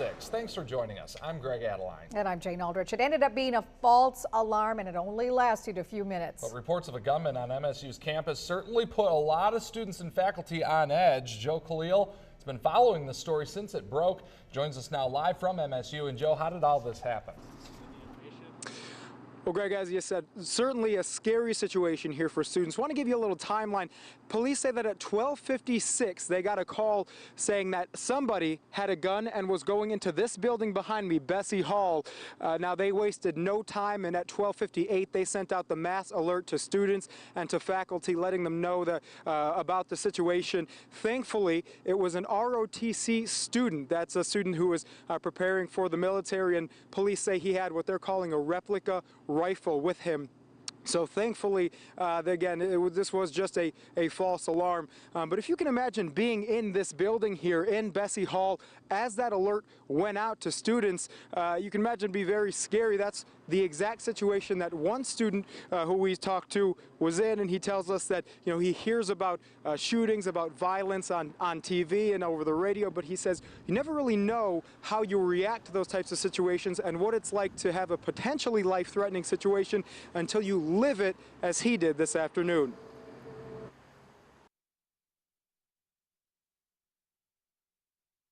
6. Thanks for joining us. I'm Greg Adeline. And I'm Jane Aldrich. It ended up being a false alarm, and it only lasted a few minutes. But reports of a gunman on MSU's campus certainly put a lot of students and faculty on edge. Joe Khalil has been following this story since it broke. Joins us now live from MSU. And Joe, how did all this happen? Well, Greg, as you said, certainly a scary situation here for students. I want to give you a little timeline. Police say that at 12:56, they got a call saying that somebody had a gun and was going into this building behind me, Bessie Hall. Now, they wasted no time, and at 12:58, they sent out the mass alert to students and to faculty, letting them know about the situation. Thankfully, it was an ROTC student. That's a student who was preparing for the military, and police say he had what they're calling a replica rifle with him. So thankfully, again, this was just a false alarm. But if you can imagine being in this building here in Bessie Hall as that alert went out to students, you can imagine it'd be very scary. That's the exact situation that one student who we talked to was in, and he tells us that he hears about shootings, about violence on TV and over the radio, but he says you never really know how you react to those types of situations and what it's like to have a potentially life-threatening situation until you live it as he did this afternoon.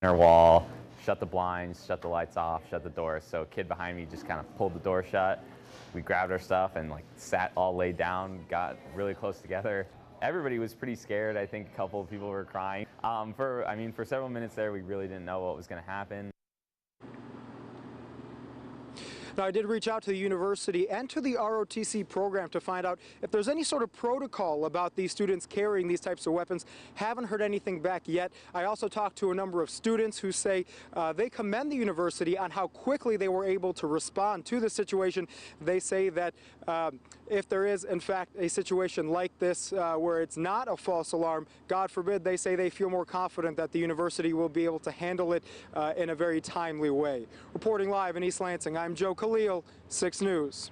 Our wall, shut the blinds, shut the lights off, shut the doors. So a kid behind me just kind of pulled the door shut. We grabbed our stuff and sat all laid down, got really close together. Everybody was pretty scared. I think a couple of people were crying. For several minutes there, we really didn't know what was going to happen. Now, I did reach out to the university and to the ROTC program to find out if there's any sort of protocol about these students carrying these types of weapons. Haven't heard anything back yet. I also talked to a number of students who say they commend the university on how quickly they were able to respond to the situation. They say that if there is, in fact, a situation like this where it's not a false alarm, God forbid, they say they feel more confident that the university will be able to handle it in a very timely way. Reporting live in East Lansing, I'm Joe Khalil, 6 News.